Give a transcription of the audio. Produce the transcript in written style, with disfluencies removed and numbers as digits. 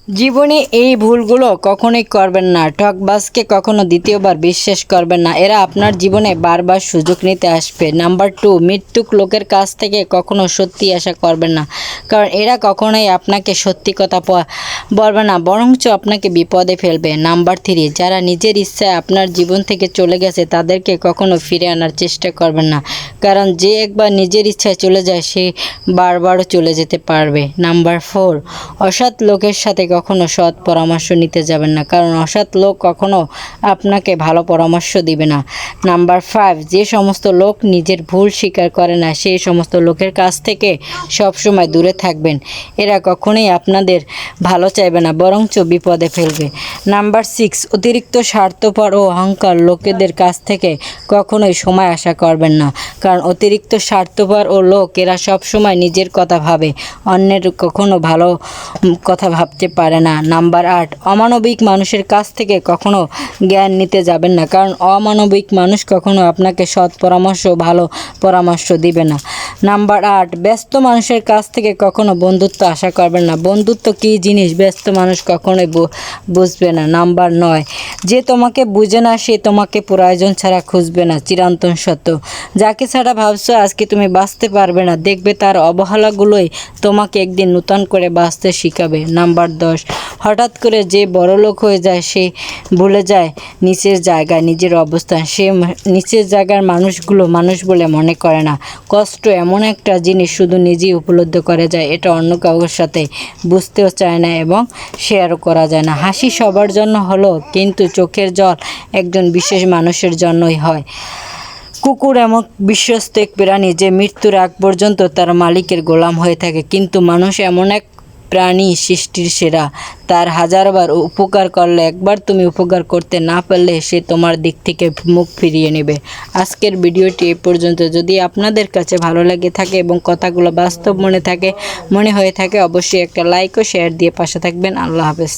জীবনে এই ভুলগুলো কখনোই করবেন না। ঠকবাজকে কখনো দ্বিতীয়বার বিশ্বাস করবেন না। এরা আপনার জীবনে বারবার সুযোগ নিতে আসবে। নাম্বার 2, মৃত্যুক লোকের কাছ থেকে কখনো সত্যি আশা করবেন না, কারণ এরা কখনোই আপনাকে সত্যি কথা বলবে না, বরঞ্চ আপনাকে বিপদে ফেলবে। নাম্বার 3, যারা নিজের ইচ্ছায় আপনার জীবন থেকে চলে গেছে তাদেরকে কখনো ফিরে আনার চেষ্টা করবেন না, কারণ যে একবার নিজের ইচ্ছায় চলে যায় সে বারবারও চলে যেতে পারবে। নাম্বার 4, অসৎ লোকের সাথে কখনো সৎ পরামর্শ নিতে যাবেন না, কারণ অসৎ লোক কখনো আপনাকে ভালো পরামর্শ দিবে না। নাম্বার 5, যে সমস্ত লোক নিজের ভুল স্বীকার করে না সেই সমস্ত লোকের কাছ থেকে সবসময় দূরে থাকবেন। এরা কখনোই আপনাদের ভালো চাইবে না, বরঞ্চ বিপদে ফেলবে। নাম্বার 6, অতিরিক্ত স্বার্থপর ও অহংকার লোকেদের কাছ থেকে কখনোই সময় আশা করবেন না, কারণ অতিরিক্ত স্বার্থপর ও লোক এরা সবসময় নিজের কথা ভাবে, অন্যের কখনো ভালো কথা ভাবতে পারে না। নাম্বার 8, অমানবিক মানুষের কাছ থেকে কখনো জ্ঞান নিতে যাবেন না, কারণ অমানবিক মানুষ কখনো আপনাকে সৎ পরামর্শ ভালো পরামর্শ দিবে না। নাম্বার 8, ব্যস্ত মানুষের কাছ থেকে কখনো বন্ধুত্ব আশা করবেন না। বন্ধুত্ব কী জিনিস ব্যস্ত মানুষ কখনোই বুঝবে না। নাম্বার 9, যে তোমাকে বুঝে না সে তোমাকে প্রয়োজন ছাড়া খুঁজবে না, চিরন্তন সত্য। যাকে ছাড়া ভাবছো আজকে তুমি বাঁচতে পারবে না, দেখবে তার অবহেলাগুলোই তোমাকে একদিন নূতন করে বাঁচতে শিখাবে। নাম্বার 10, হঠাৎ করে যে বড়লোক হয়ে যায় সে ভুলে যায় নিচের জায়গায় নিজের অবস্থান। সে নিচের জায়গার মানুষগুলো মানুষ বলে মনে করে না। কষ্ট এমন একটা জিনিস শুধু নিজেই উপলব্ধি করে যায়, এটা অন্য কাউর সাথে বুঝতেও চায় না এবং শেয়ারও করা যায় না। হাসি সবার জন্য হলো, কিন্তু চোখের জল একজন বিশেষ মানুষের জন্যই হয়। কুকুর এমন বিশ্বস্ত এক প্রাণী যে মৃত্যুর আগ পর্যন্ত তার মালিকের গোলাম হয়ে থাকে, কিন্তু মানুষ এমন এক প্রাণী সৃষ্টির সেরা, তার হাজারবার উপকার করলে একবার তুমি উপকার করতে না পারলে সে তোমার দিক থেকে মুখ ফিরিয়ে নেবে। আজকের ভিডিওটি এ পর্যন্ত। যদি আপনাদের কাছে ভালো লাগে থাকে এবং কথাগুলো বাস্তব মনে হয়ে থাকে অবশ্যই একটা লাইক ও শেয়ার দিয়ে পাশে থাকবেন। আল্লাহ হাফেজ।